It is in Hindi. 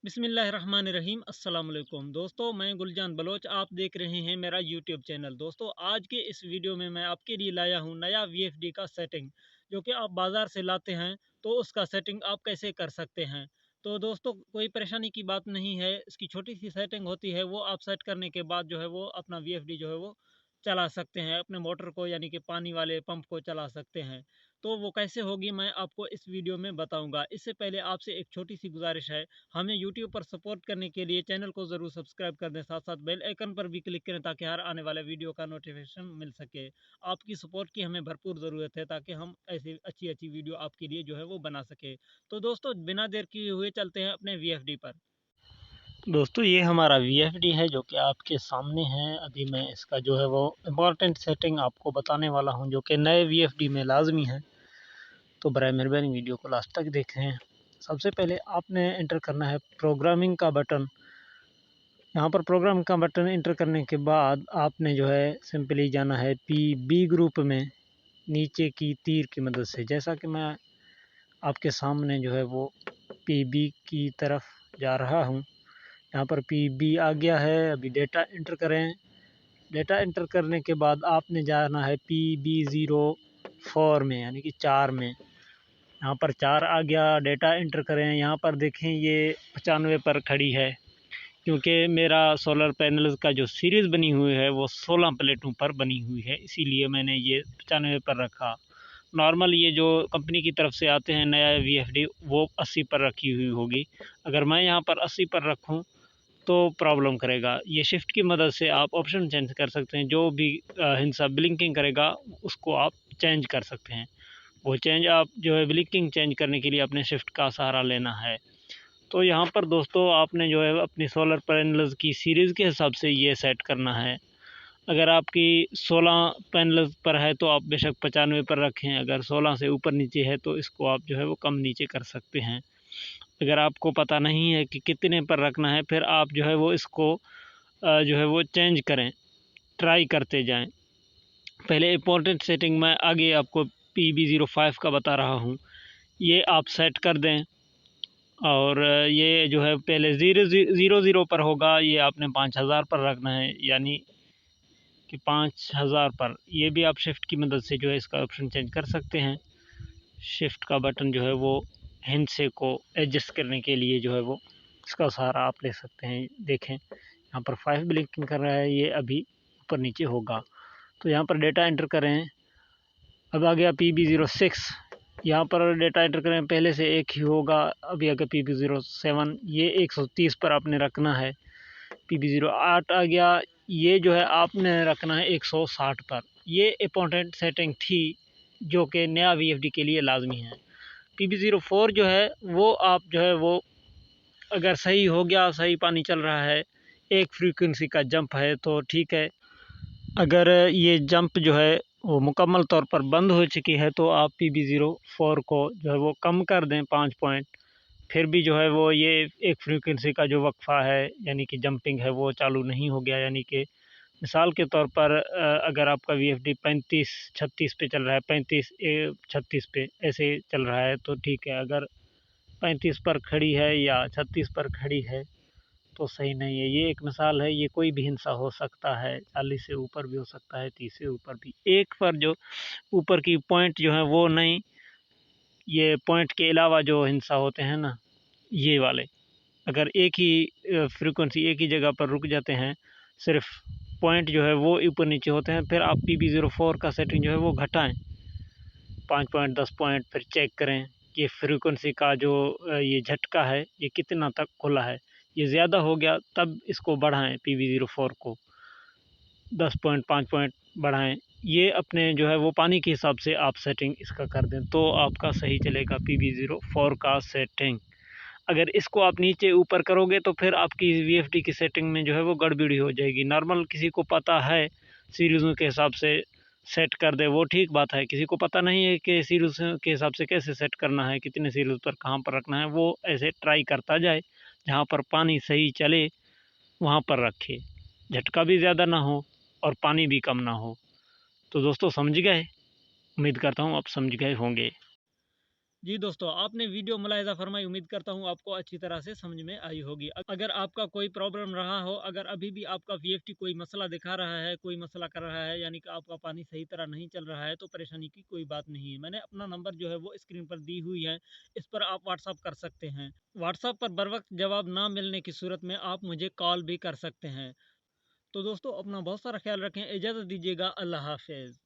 बिस्मिल्लाहिर्रहमानिर्रहीम अस्सलाम वालेकुम दोस्तों, मैं गुलजान बलोच। आप देख रहे हैं मेरा यूट्यूब चैनल। दोस्तों, आज के इस वीडियो में मैं आपके लिए लाया हूं नया वीएफडी का सेटिंग, जो कि आप बाज़ार से लाते हैं तो उसका सेटिंग आप कैसे कर सकते हैं। तो दोस्तों, कोई परेशानी की बात नहीं है। इसकी छोटी सी सेटिंग होती है, वो आप सेट करने के बाद जो है वो अपना वीएफडी जो है वो चला सकते हैं, अपने मोटर को यानी कि पानी वाले पंप को चला सकते हैं। तो वो कैसे होगी मैं आपको इस वीडियो में बताऊंगा। इससे पहले आपसे एक छोटी सी गुजारिश है, हमें यूट्यूब पर सपोर्ट करने के लिए चैनल को ज़रूर सब्सक्राइब कर दें, साथ साथ बेल आइकन पर भी क्लिक करें ताकि हर आने वाले वीडियो का नोटिफिकेशन मिल सके। आपकी सपोर्ट की हमें भरपूर ज़रूरत है ताकि हम ऐसी अच्छी अच्छी वीडियो आपके लिए जो है वो बना सके। तो दोस्तों, बिना देर किए हुए चलते हैं अपने वीएफडी पर। दोस्तों, ये हमारा वीएफडी है जो कि आपके सामने है। अभी मैं इसका जो है वो इम्पॉर्टेंट सेटिंग आपको बताने वाला हूँ, जो कि नए वीएफडी में लाजमी है। तो बराए मेहरबानी वीडियो को लास्ट तक देखें। सबसे पहले आपने एंटर करना है प्रोग्रामिंग का बटन। यहाँ पर प्रोग्राम का बटन एंटर करने के बाद आपने जो है सिंपली जाना है पीबी ग्रुप में, नीचे की तीर की मदद से। जैसा कि मैं आपके सामने जो है वो पीबी की तरफ जा रहा हूँ। यहाँ पर पीबी आ गया है। अभी डेटा एंटर करें। डेटा एंटर करने के बाद आपने जाना है PB04 में, यानी कि 4 में। यहाँ पर 4 आ गया। डेटा एंटर करें। यहाँ पर देखें ये 95 पर खड़ी है, क्योंकि मेरा सोलर पैनल का जो सीरीज़ बनी हुई है वो 16 प्लेटों पर बनी हुई है, इसीलिए मैंने ये 95 पर रखा। नॉर्मल ये जो कंपनी की तरफ से आते हैं नया वीएफडी, वो 80 पर रखी हुई होगी। अगर मैं यहाँ पर 80 पर रखूँ तो प्रॉब्लम करेगा। ये शिफ्ट की मदद से आप ऑप्शन चेंज कर सकते हैं। जो भी हिंसा ब्लिंकिंग करेगा उसको आप चेंज कर सकते हैं। वो चेंज आप जो है ब्लिंकिंग चेंज करने के लिए अपने शिफ्ट का सहारा लेना है। तो यहाँ पर दोस्तों, आपने जो है अपनी सोलर पैनल्स की सीरीज़ के हिसाब से ये सेट करना है। अगर आपकी 16 पैनल्स पर है तो आप बेशक 95 पर रखें। अगर 16 से ऊपर नीचे है तो इसको आप जो है वो कम नीचे कर सकते हैं। अगर आपको पता नहीं है कि कितने पर रखना है, फिर आप जो है वो इसको जो है वो चेंज करें, ट्राई करते जाएं। पहले इंपॉर्टेंट सेटिंग मैं आगे आपको PB05 का बता रहा हूँ, ये आप सेट कर दें। और ये जो है पहले 000 पर होगा, ये आपने 5000 पर रखना है, यानी कि 5000 पर। ये भी आप शिफ्ट की मदद से जो है इसका ऑप्शन चेंज कर सकते हैं। शिफ्ट का बटन जो है वो हिंसे को एडजस्ट करने के लिए जो है वो इसका सहारा आप ले सकते हैं। देखें यहाँ पर 5 ब्लिंकिंग कर रहा है, ये अभी ऊपर नीचे होगा। तो यहाँ पर डेटा एंटर करें। अब आ गया PB06। यहाँ पर डेटा एंटर करें, पहले से एक ही होगा। अभी आ गया PB07, ये 130 पर आपने रखना है। PB08 आ गया, ये जो है आपने रखना है 160 पर। ये इंपॉर्टेंट सेटिंग थी जो कि नया वीएफडी के लिए लाजमी है। PB04 जो है वो आप जो है वो अगर सही हो गया, सही पानी चल रहा है, एक फ्रीक्वेंसी का जंप है तो ठीक है। अगर ये जंप जो है वो मुकम्मल तौर पर बंद हो चुकी है तो आप PB04 को जो है वो कम कर दें 5 पॉइंट। फिर भी जो है वो ये एक फ्रीक्वेंसी का जो वक्फ़ा है, यानी कि जंपिंग है, वो चालू नहीं हो गया। यानी कि मिसाल के तौर पर अगर आपका वीएफडी 35-36 पे चल रहा है, 35-36 पे ऐसे चल रहा है तो ठीक है। अगर 35 पर खड़ी है या 36 पर खड़ी है तो सही नहीं है। ये एक मिसाल है, ये कोई भी हिंसा हो सकता है, 40 से ऊपर भी हो सकता है, 30 से ऊपर भी। एक पर जो ऊपर की पॉइंट जो है वो नहीं, ये पॉइंट के अलावा जो हिंसा होते हैं ना, ये वाले अगर एक ही फ्रीक्वेंसी एक ही जगह पर रुक जाते हैं, सिर्फ पॉइंट जो है वो ऊपर नीचे होते हैं, फिर आप PB04 का सेटिंग जो है वो घटाएं 5 पॉइंट 10 पॉइंट। फिर चेक करें कि फ्रीक्वेंसी का जो ये झटका है ये कितना तक खुला है। ये ज़्यादा हो गया तब इसको बढ़ाएं, PB04 को 10 पॉइंट 5 पॉइंट बढ़ाएं। ये अपने जो है वो पानी के हिसाब से आप सेटिंग इसका कर दें तो आपका सही चलेगा PB04 का सेटिंग। अगर इसको आप नीचे ऊपर करोगे तो फिर आपकी वीएफडी की सेटिंग में जो है वो गड़बड़ी हो जाएगी। नॉर्मल किसी को पता है सीरीज़ों के हिसाब से सेट कर दे, वो ठीक बात है। किसी को पता नहीं है कि सीरीज़ के हिसाब से कैसे सेट करना है, कितने सीरीज़ पर कहाँ पर रखना है, वो ऐसे ट्राई करता जाए। जहाँ पर पानी सही चले वहाँ पर रखे, झटका भी ज़्यादा ना हो और पानी भी कम ना हो। तो दोस्तों, समझ गए? उम्मीद करता हूँ आप समझ गए होंगे। जी दोस्तों, आपने वीडियो मुलाहिज़ा फरमाई, उम्मीद करता हूँ आपको अच्छी तरह से समझ में आई होगी। अगर आपका कोई प्रॉब्लम रहा हो, अगर अभी भी आपका वीएफडी कोई मसला दिखा रहा है, कोई मसला कर रहा है, यानी कि आपका पानी सही तरह नहीं चल रहा है, तो परेशानी की कोई बात नहीं है। मैंने अपना नंबर जो है वो स्क्रीन पर दी हुई है, इस पर आप व्हाट्सएप कर सकते हैं। व्हाट्सएप पर बर वक़्त जवाब ना मिलने की सूरत में आप मुझे कॉल भी कर सकते हैं। तो दोस्तों, अपना बहुत सारा ख़्याल रखें, इजाज़त दीजिएगा, अल्लाह हाफ़िज़।